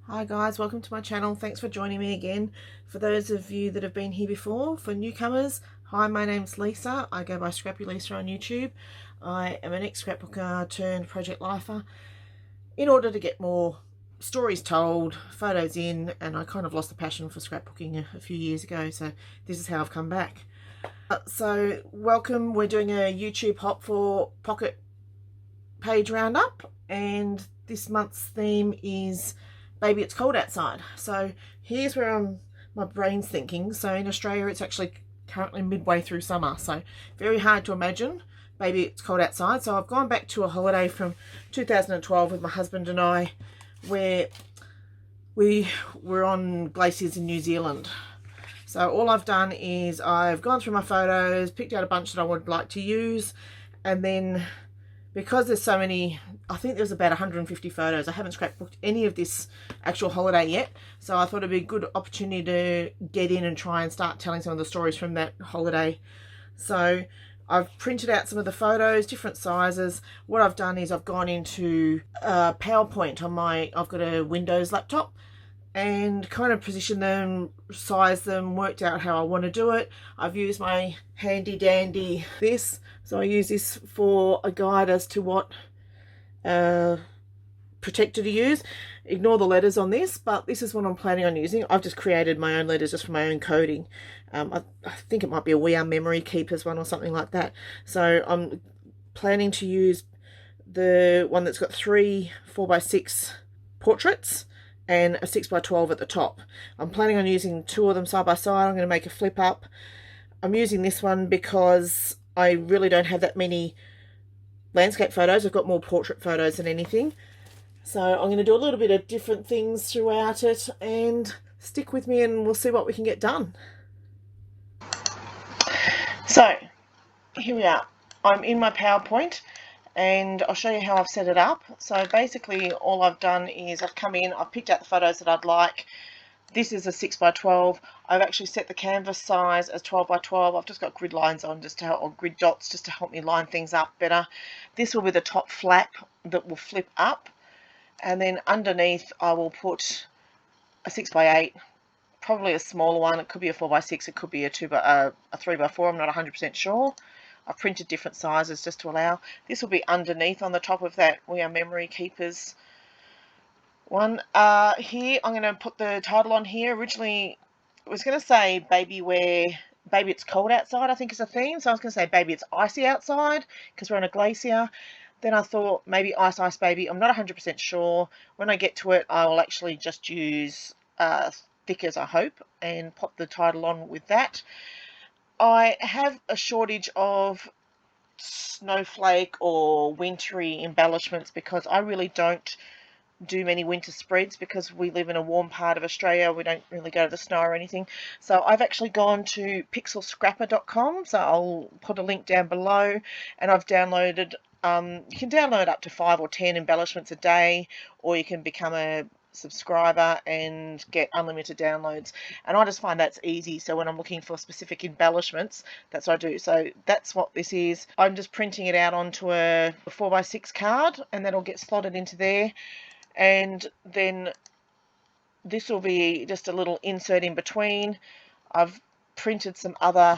Hi guys, welcome to my channel. Thanks for joining me again. For those of you that have been here before, for newcomers, hi, my name's Lisa. I go by Scrappy Lisa on YouTube. I am an ex-scrapbooker turned project lifer in order to get more stories told, photos in, and I kind of lost the passion for scrapbooking a few years ago, so this is how I've come back. So welcome, we're doing a YouTube hop for pocket page roundup, and this month's theme is Baby It's Cold Outside. So here's where my brain's thinking. So in Australia it's actually currently midway through summer, so very hard to imagine Baby It's Cold Outside. So I've gone back to a holiday from 2012 with my husband and I, where we were on glaciers in New Zealand. So all I've done is I've gone through my photos, picked out a bunch that I would like to use, and then because there's so many, I think there's about 150 photos. I haven't scrapbooked any of this actual holiday yet, so I thought it'd be a good opportunity to get in and try and start telling some of the stories from that holiday. So I've printed out some of the photos, different sizes. What I've done is I've gone into PowerPoint on I've got a Windows laptop, and kind of positioned them, sized them, worked out how I want to do it. I've used my handy dandy this. So I use this for a guide as to what protector to use. Ignore the letters on this, but this is what I'm planning on using. I've just created my own letters just for my own coding. I think it might be a We Are Memory Keepers one or something like that. So I'm planning to use the one that's got 3 4x6 portraits and a 6x12 at the top. I'm planning on using 2 of them side by side. I'm going to make a flip up. I'm using this one because I really don't have that many landscape photos. I've got more portrait photos than anything. So I'm going to do a little bit of different things throughout it, and stick with me and we'll see what we can get done. So here we are. I'm in my PowerPoint, and I'll show you how I've set it up. So basically all I've done is I've come in, I've picked out the photos that I'd like. This is a 6x12. I've actually set the canvas size as 12x12. I've just got grid lines on just to help, or grid dots just to help me line things up better. This will be the top flap that will flip up, and then underneath I will put a 6x8, probably a smaller one. It could be a 4x6, it could be a 3x4. I'm not 100% sure. I've printed different sizes just to allow. This will be underneath on the top of that We Are Memory Keepers one. Here I'm going to put the title on here. Originally I was going to say Baby It's Cold Outside, I think is a theme. So I was going to say Baby It's Icy Outside because we're on a glacier. Then I thought maybe Ice Ice Baby. I'm not 100% sure. When I get to it I will actually just use stickers, I hope, and pop the title on with that. I have a shortage of snowflake or wintry embellishments because I really don't do many winter spreads because we live in a warm part of Australia. We don't really go to the snow or anything. So I've actually gone to pixelscrapper.com, so I'll put a link down below, and I've downloaded, you can download up to 5 or 10 embellishments a day, or you can become a subscriber and get unlimited downloads, and I just find that's easy. So when I'm looking for specific embellishments, that's what I do. So that's what this is. I'm just printing it out onto a 4x6 card, and that'll get slotted into there, and then this will be just a little insert in between. I've printed some other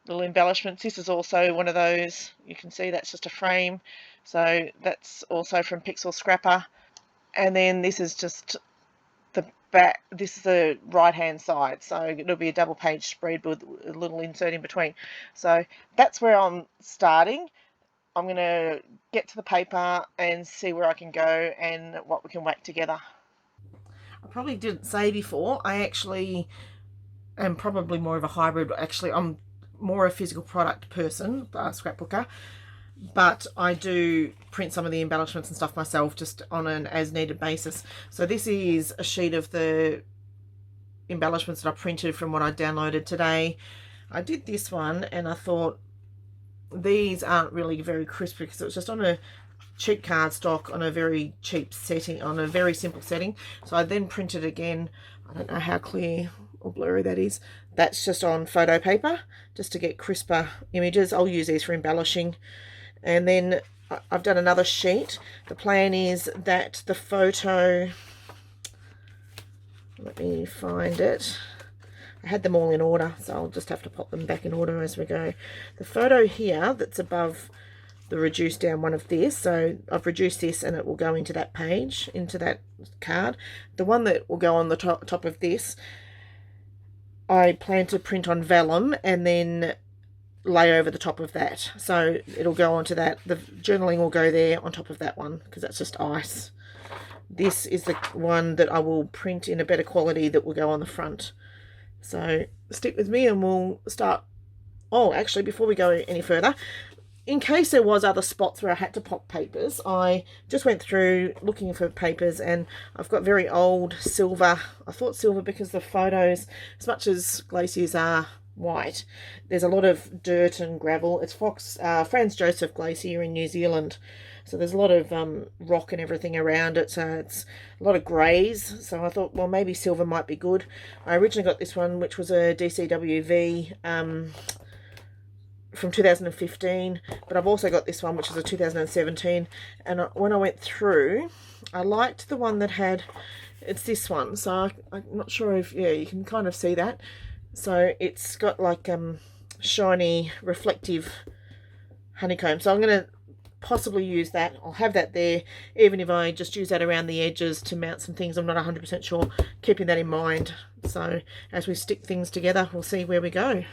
little embellishments. This is also one of those, you can see that's just a frame, so that's also from Pixel Scrapper. And then this is just the back, this is the right hand side, so it'll be a double page spread with a little insert in between. So that's where I'm starting. I'm going to get to the paper and see where I can go and what we can whack together. I probably didn't say before, I actually am probably more of a hybrid. Actually, I'm more a physical product person, scrapbooker, but I do print some of the embellishments and stuff myself just on an as needed basis. So this is a sheet of the embellishments that I printed from what I downloaded today. I did this one and I thought these aren't really very crisp because it was just on a cheap cardstock on a very cheap setting, on a very simple setting. So I then printed again. I don't know how clear or blurry that is. That's just on photo paper just to get crisper images. I'll use these for embellishing. And then I've done another sheet. The plan is that the photo Let me find it. I had them all in order, so I'll just have to pop them back in order as we go. The photo here that's above the reduced down one of this, so I've reduced this and it will go into that page, into that card. The one that will go on the top of this, I plan to print on vellum and then lay over the top of that. So it'll go onto that. The journaling will go there on top of that one because that's just ice. This is the one that I will print in a better quality that will go on the front. So stick with me and we'll start. Oh, actually, before we go any further, in case there was other spots where I had to pop papers, I just went through looking for papers and I've got very old silver. I thought silver because the photos, as much as glaciers are white, there's a lot of dirt and gravel. It's Franz Joseph Glacier in New Zealand. So there's a lot of rock and everything around it, so it's a lot of greys. So I thought, well, maybe silver might be good. I originally got this one, which was a DCWV from 2015, but I've also got this one, which is a 2017. And when I went through, I liked the one that had, it's this one. So I'm not sure if, yeah, you can kind of see that. So it's got like shiny, reflective honeycomb. So I'm going to possibly use that. I'll have that there, even if I just use that around the edges to mount some things. I'm not 100% sure, keeping that in mind. So as we stick things together, we'll see where we go.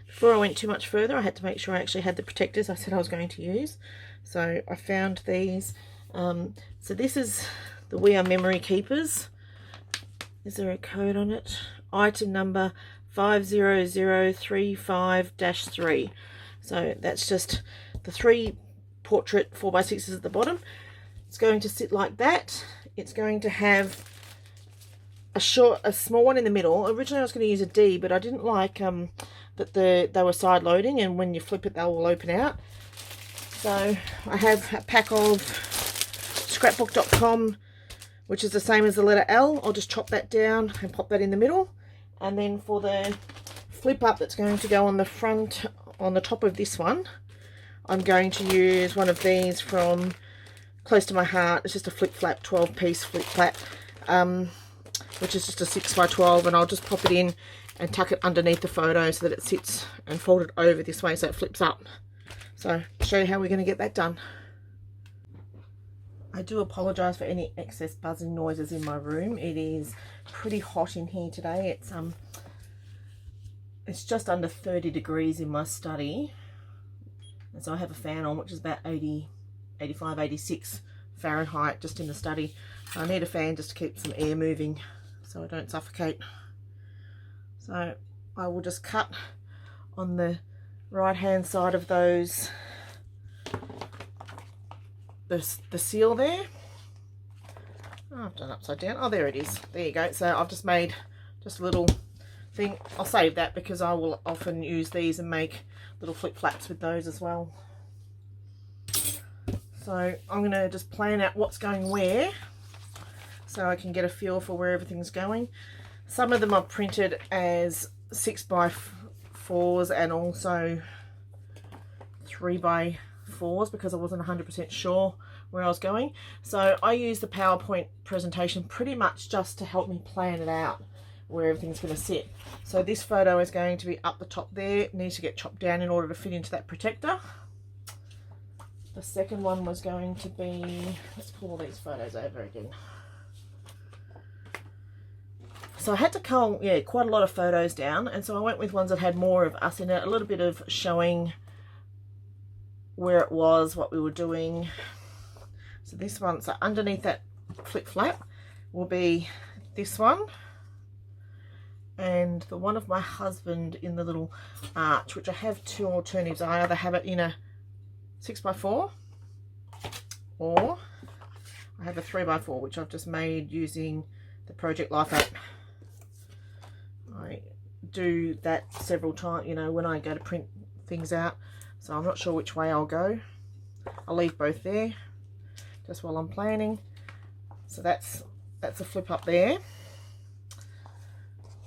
Before I went too much further, I had to make sure I actually had the protectors I said I was going to use. So I found these. So this is the We Are Memory Keepers. Is there a code on it? Item number 50035-3. So that's just the 3 portrait 4x6s at the bottom. It's going to sit like that. It's going to have a small one in the middle. Originally I was going to use a D, but I didn't like that they were side loading, and when you flip it they'll all open out. So I have a pack of scrapbook.com, which is the same as the letter L. I'll just chop that down and pop that in the middle. And then for the flip up that's going to go on the front, on the top of this one, I'm going to use one of these from Close to My Heart. It's just a flip flap, 12-piece flip flap, which is just a 6x12, and I'll just pop it in and tuck it underneath the photo so that it sits and fold it over this way so it flips up. So I'll show you how we're going to get that done. I do apologise for any excess buzzing noises in my room. It is pretty hot in here today. It's just under 30 degrees in my study. And so I have a fan on, which is about 80, 85, 86 Fahrenheit just in the study. So I need a fan just to keep some air moving so I don't suffocate. So I will just cut on the right hand side of those, the seal there. Oh, I've done upside down. Oh, there it is. There you go. So I've just made just a little thing. I'll save that because I will often use these and make little flip flaps with those as well. So I'm going to just plan out what's going where so I can get a feel for where everything's going. Some of them are printed as 6x4s and also 3x4s because I wasn't 100% sure where I was going. So I use the PowerPoint presentation pretty much just to help me plan it out where everything's going to sit. So this photo is going to be up the top there. It needs to get chopped down in order to fit into that protector. The second one was going to be, let's pull all these photos over again. So I had to cull, yeah, quite a lot of photos down, and so I went with ones that had more of us in it, a little bit of showing where it was, what we were doing. So this one, so underneath that flip flap will be this one, and the one of my husband in the little arch, which I have two alternatives. I either have it in a 6x4 or I have a 3x4, which I've just made using the Project Life app. I do that several times, you know, when I go to print things out, so I'm not sure which way I'll go. I'll leave both there just while I'm planning. So that's a flip up there.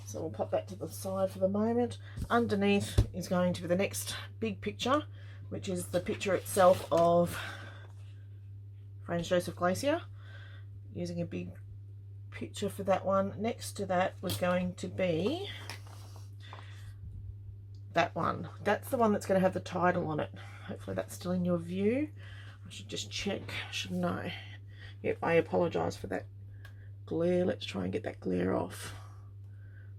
So we'll pop that to the side for the moment. Underneath is going to be the next big picture, which is the picture itself of Franz Joseph Glacier, using a big picture for that one. Next to that was going to be that one. That's the one that's going to have the title on it. Hopefully that's still in your view. I should just check. I should know. Yep, I apologise for that glare. Let's try and get that glare off.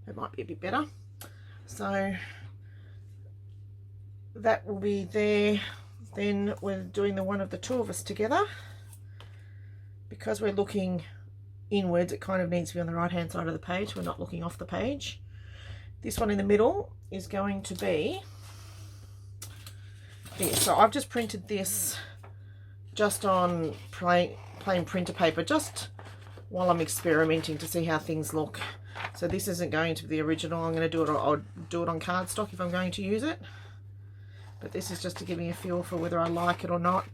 That might be a bit better. So that will be there. Then we're doing the one of the two of us together. Because we're looking inwards, it kind of needs to be on the right hand side of the page. We're not looking off the page. This one in the middle is going to be this. So I've just printed this just on plain printer paper, just while I'm experimenting to see how things look. So this isn't going to be the original. I'm going to do it, I'll do it on cardstock if I'm going to use it. But this is just to give me a feel for whether I like it or not,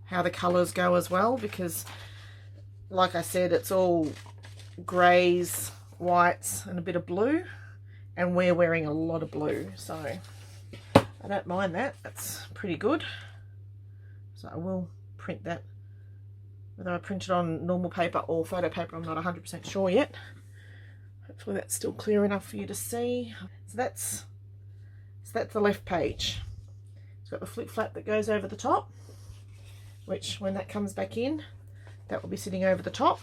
how the colours go as well, because like I said, it's all greys, whites and a bit of blue, and we're wearing a lot of blue, so I don't mind that. That's pretty good. So I will print that. Whether I print it on normal paper or photo paper, I'm not 100% sure yet. Hopefully that's still clear enough for you to see. So that's the left page. It's got the flip flap that goes over the top, which when that comes back in, that will be sitting over the top.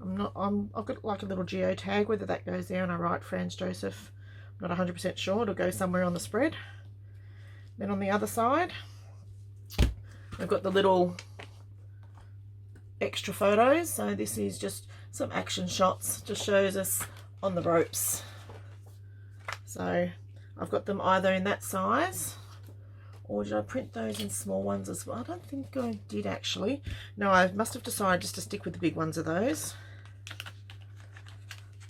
I've got like a little geo tag, whether that goes there and I write Franz Joseph, I'm not 100% sure. It'll go somewhere on the spread. Then on the other side, I've got the little extra photos. So this is just some action shots, just shows us on the ropes. So I've got them either in that size, or did I print those in small ones as well? I don't think I did actually. No, I must have decided just to stick with the big ones of those.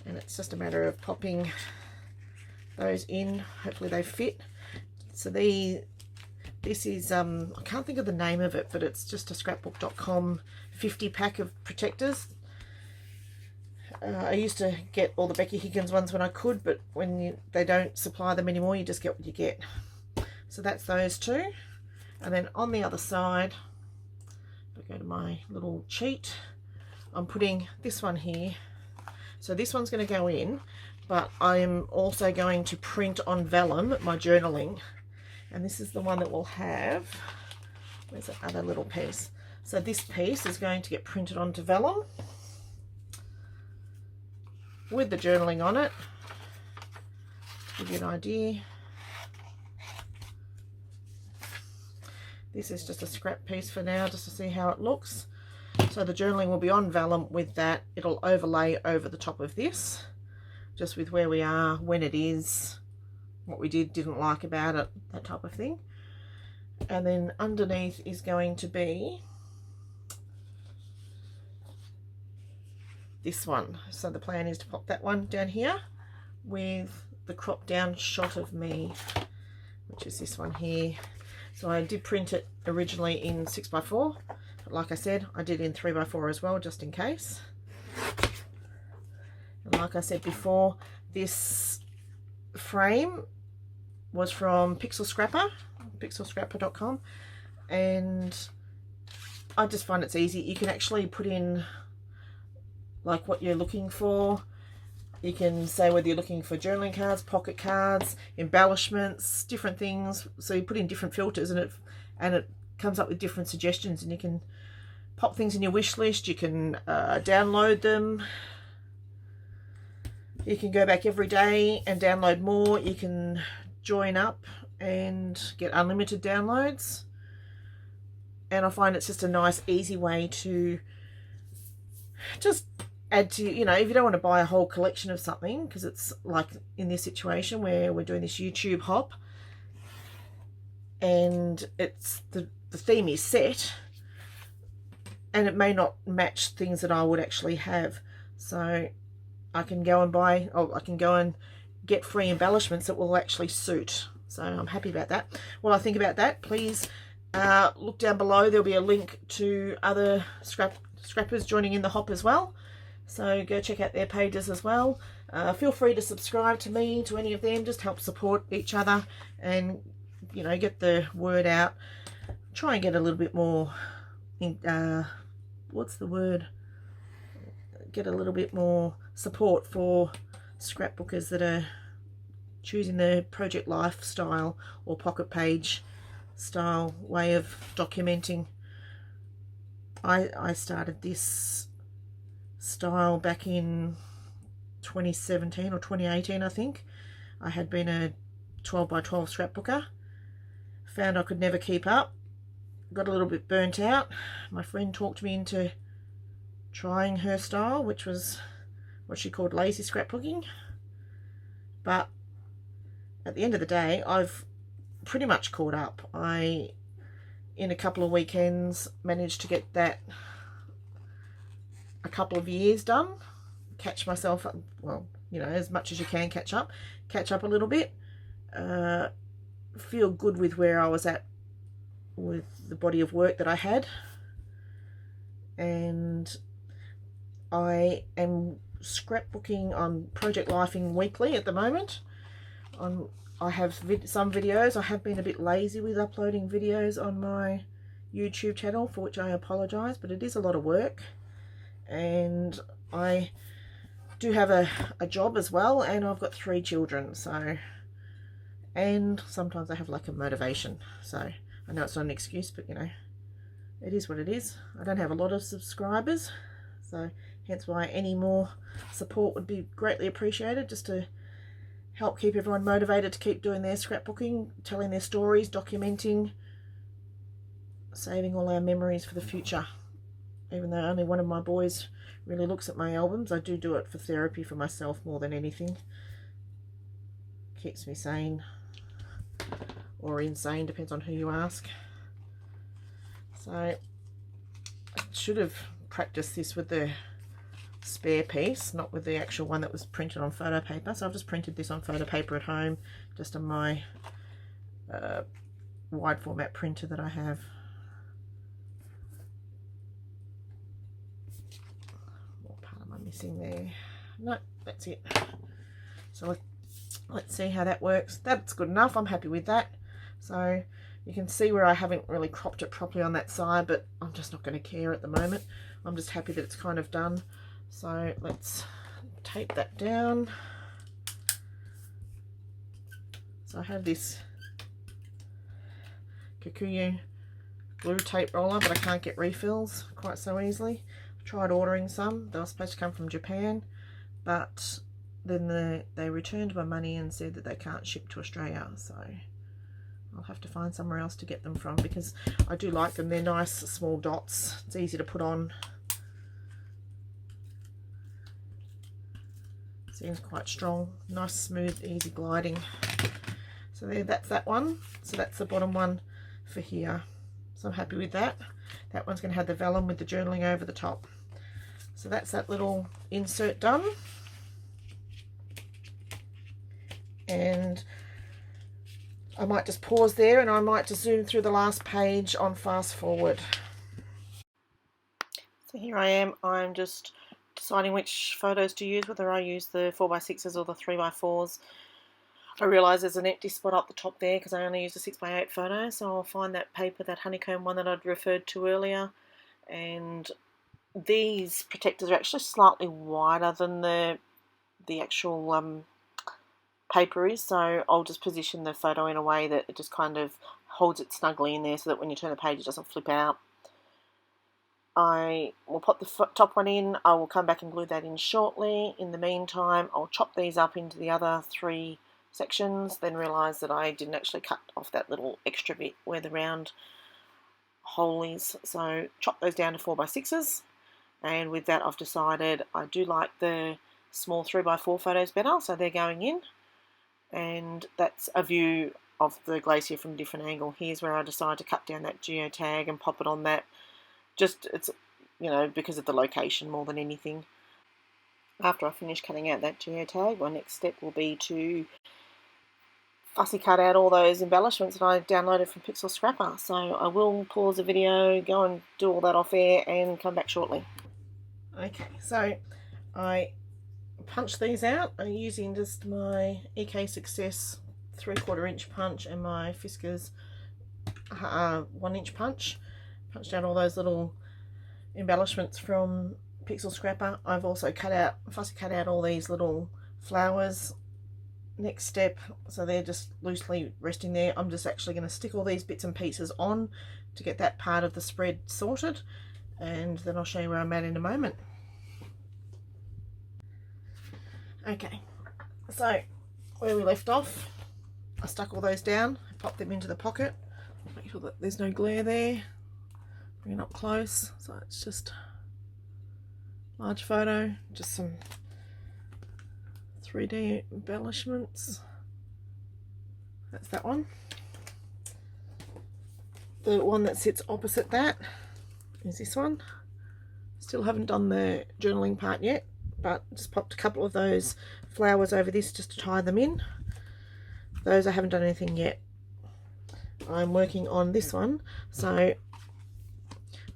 And it's just a matter of popping those in. Hopefully they fit. So this is, I can't think of the name of it, but it's just a scrapbook.com 50 pack of protectors. I used to get all the Becky Higgins ones when I could, but when they don't supply them anymore, you just get what you get. So that's those two. And then on the other side, if I go to my little cheat, I'm putting this one here. So this one's going to go in, but I'm also going to print on vellum my journaling. And this is the one that will have, where's that other little piece? So this piece is going to get printed onto vellum with the journaling on it. Give you an idea. This is just a scrap piece for now, just to see how it looks. So the journaling will be on vellum with that. It'll overlay over the top of this, just with where we are, when it is, what we didn't like about it, that type of thing. And then underneath is going to be this one. So the plan is to pop that one down here with the crop down shot of me, which is this one here. So I did print it originally in 6x4, but like I said, I did in 3x4 as well, just in case. And like I said before, this frame was from Pixel Scrapper, pixelscrapper.com, and I just find it's easy. You can actually put in like what you're looking for. You can say whether you're looking for journaling cards, pocket cards, embellishments, different things. So you put in different filters and it comes up with different suggestions, and you can pop things in your wish list. You can download them. You can go back every day and download more. You can join up and get unlimited downloads. And I find it's just a nice, easy way to just add to, you know, if you don't want to buy a whole collection of something, because it's like in this situation where we're doing this YouTube hop and it's the theme is set and it may not match things that I would actually have. So I can go and buy, or I can go and get free embellishments that will actually suit. So I'm happy about that. What I think about that, please look down below. There'll be a link to other scrappers joining in the hop as well. So go check out their pages as well. Feel free to subscribe to me, to any of them. Just help support each other and, you know, get the word out. Try and get a little bit more what's the word, get a little bit more support for scrapbookers that are choosing the project life style or pocket page style way of documenting. I started this style back in 2017 or 2018, I think. I had been a 12 by 12 scrapbooker, found I could never keep up, got a little bit burnt out. My friend talked me into trying her style, which was what she called lazy scrapbooking. But at the end of the day, I've pretty much caught up. In a couple of weekends, managed to get that a couple of years done, catch myself up, well, you know, as much as you can catch up a little bit, feel good with where I was at with the body of work that I had. And I am scrapbooking on project lifing weekly at the moment. I have some videos. I have been a bit lazy with uploading videos on my YouTube channel, for which I apologise, but it is a lot of work. And I do have a job as well, and I've got 3 children, so, and sometimes I have lack of motivation. So I know it's not an excuse, but you know, it is what it is. I don't have a lot of subscribers, so hence why any more support would be greatly appreciated, just to help keep everyone motivated to keep doing their scrapbooking, telling their stories, documenting, saving all our memories for the future. Even though only one of my boys really looks at my albums, I do it for therapy for myself more than anything. Keeps me sane, or insane, depends on who you ask. So I should have practiced this with the spare piece, not with the actual one that was printed on photo paper. So I've just printed this on photo paper at home, just on my wide format printer that I have. What part am I missing there? No, that's it. So let's see how that works. That's good enough. I'm happy with that. So you can see where I haven't really cropped it properly on that side, but I'm just not going to care at the moment. I'm just happy that it's kind of done. So let's tape that down. So I have this Kikuyu glue tape roller, but I can't get refills quite so easily. I tried ordering some. They were supposed to come from Japan, but then they returned my money and said that they can't ship to Australia. So I'll have to find somewhere else to get them from, because I do like them. They're nice small dots. It's easy to put on. Seems quite strong, nice, smooth, easy gliding. So there, that's that one. So that's the bottom one for here. So I'm happy with that. That one's going to have the vellum with the journaling over the top. So that's that little insert done. And I might just pause there, and I might just zoom through the last page on fast forward. So here I am. I'm just deciding which photos to use, whether I use the 4x6s or the 3x4s. I realise there's an empty spot up the top there because I only used a 6x8 photo, so I'll find that paper, that honeycomb one that I'd referred to earlier. And these protectors are actually slightly wider than the actual paper is, so I'll just position the photo in a way that it just kind of holds it snugly in there, so that when you turn the page it doesn't flip out. I will pop the top one in. I will come back and glue that in shortly. In the meantime, I'll chop these up into the other 3 sections, then realise that I didn't actually cut off that little extra bit where the round hole is. So chop those down to 4x6s, and with that I've decided I do like the small 3x4 photos better, so they're going in. And that's a view of the glacier from a different angle. Here's where I decided to cut down that geotag and pop it on that. Just, it's, you know, because of the location more than anything. After I finish cutting out that geotag, my next step will be to fussy cut out all those embellishments that I downloaded from Pixel Scrapper. So I will pause the video, go and do all that off air, and come back shortly. Okay, so I punched these out. I'm using just my EK Success 3/4 inch punch and my Fiskars 1 inch punch. Punched out all those little embellishments from Pixel Scrapper. I've also fussy cut out all these little flowers. Next step, so they're just loosely resting there. I'm just actually going to stick all these bits and pieces on to get that part of the spread sorted, and then I'll show you where I'm at in a moment. Okay, so where we left off, I stuck all those down, popped them into the pocket, make sure that there's no glare there, bring it up close, so it's just large photo, just some 3D embellishments. That's that one. The one that sits opposite that is this one. Still haven't done the journaling part yet, but just popped a couple of those flowers over this just to tie them in. Those I haven't done anything yet. I'm working on this one. So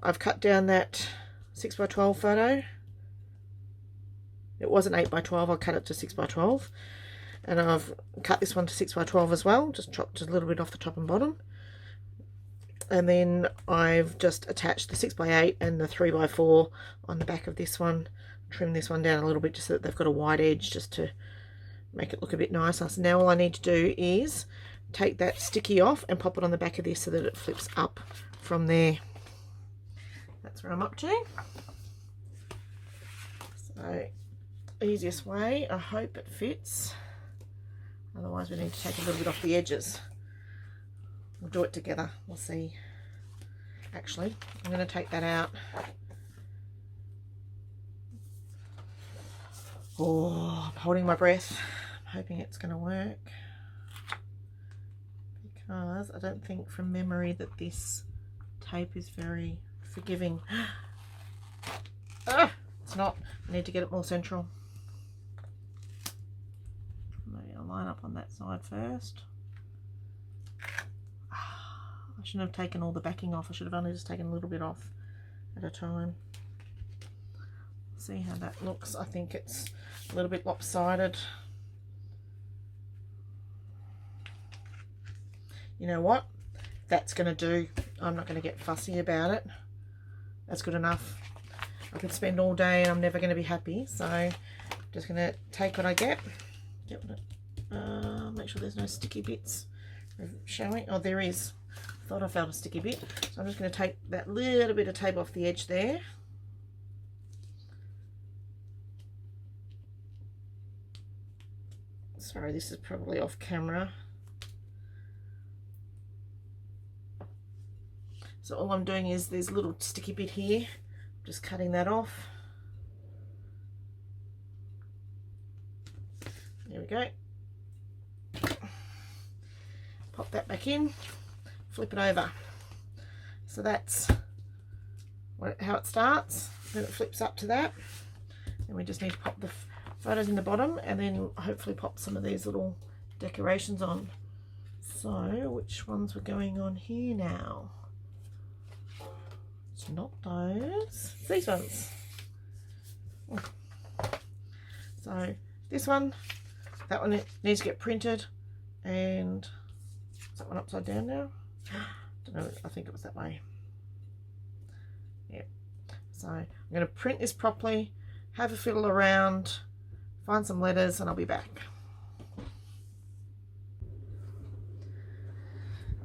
I've cut down that 6x12 photo. It was an 8x12, I cut it to 6x12. And I've cut this one to 6x12 as well, just chopped a little bit off the top and bottom. And then I've just attached the 6x8 and the 3x4 on the back of this one. Trim this one down a little bit just so that they've got a wide edge, just to make it look a bit nicer. So now all I need to do is take that sticky off and pop it on the back of this so that it flips up from there. That's where I'm up to. So easiest way, I hope it fits. Otherwise we need to take a little bit off the edges. We'll do it together, we'll see. Actually, I'm going to take that out. Oh, I'm holding my breath. I'm hoping it's going to work, because I don't think from memory that this tape is very forgiving. Ah, it's not. I need to get it more central. Maybe I'll line up on that side first. I shouldn't have taken all the backing off. I should have only just taken a little bit off at a time. See how that looks. I think it's a little bit lopsided. You know what? That's going to do. I'm not going to get fussy about it. That's good enough. I could spend all day and I'm never going to be happy. So I'm just going to take what I get. Make sure there's no sticky bits showing. Oh, there is. Thought I found a sticky bit. So I'm just going to take that little bit of tape off the edge there. Sorry, this is probably off camera. So all I'm doing is there's a little sticky bit here. I'm just cutting that off. There we go. Pop that back in. Flip it over. So that's how it starts. Then it flips up to that, and we just need to pop the photos in the bottom, and then hopefully pop some of these little decorations on. So which ones were going on here now? It's not those, it's these ones. So this one, that one needs to get printed, and is that one upside down now? Don't know, I think it was that way. Yeah. So I'm going to print this properly, have a fiddle around, find some letters, and I'll be back.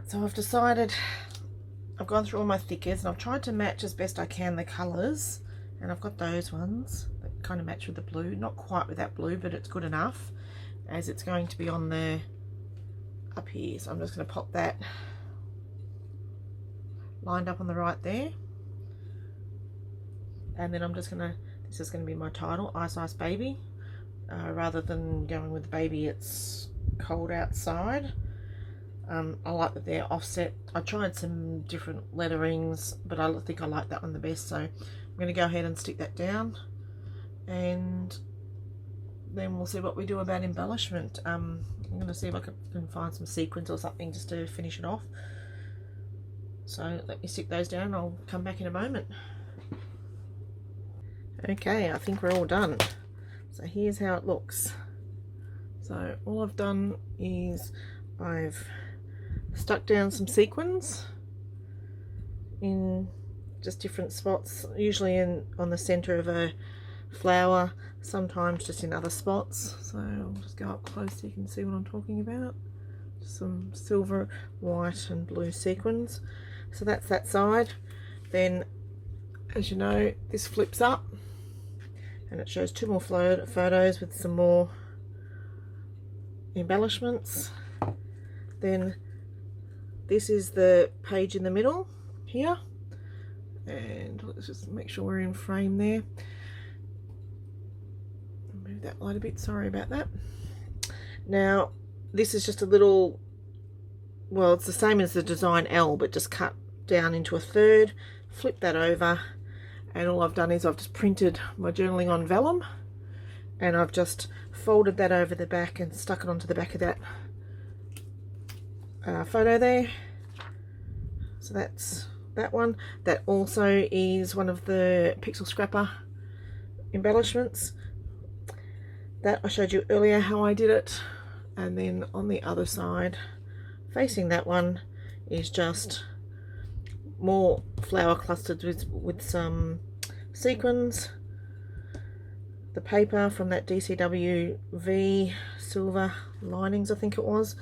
So I've decided, I've gone through all my thickers and I've tried to match as best I can the colours, and I've got those ones that kind of match with the blue. Not quite with that blue, but it's good enough, as it's going to be on the up here. So I'm just going to pop that lined up on the right there, and then I'm just going to, this is going to be my title, Ice Ice Baby. Rather than going with Baby It's Cold Outside. I like that they're offset. I tried some different letterings, but I think I like that one the best, so I'm going to go ahead and stick that down, and then we'll see what we do about embellishment. I'm going to see if I can find some sequins or something just to finish it off. So let me stick those down, I'll come back in a moment. Okay, I think we're all done. So here's how it looks. So all I've done is I've stuck down some sequins in just different spots, usually on the center of a flower, sometimes just in other spots. So I'll just go up close so you can see what I'm talking about. Some silver, white and blue sequins. So that's that side. Then, as you know, this flips up and it shows two more photos with some more embellishments. Then this is the page in the middle here, and let's just make sure we're in frame there. Move that light a bit, sorry about that. Now this is just a little, well, it's the same as the design L, but just cut down into a third. Flip that over, and all I've done is I've just printed my journaling on vellum, and I've just folded that over the back and stuck it onto the back of that photo there. So that's that one. That also is one of the Pixel Scrapper embellishments that I showed you earlier how I did it. And then on the other side, facing that one, is just more flower clustered with some sequins. The paper from that DCW V silver linings, I think it was.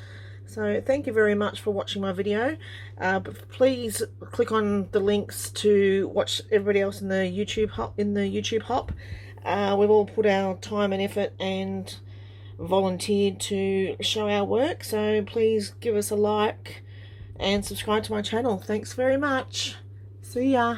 So thank you very much for watching my video. But please click on the links to watch everybody else in the YouTube hop. We've all put our time and effort and volunteered to show our work, so please give us a like and subscribe to my channel. Thanks very much. See ya.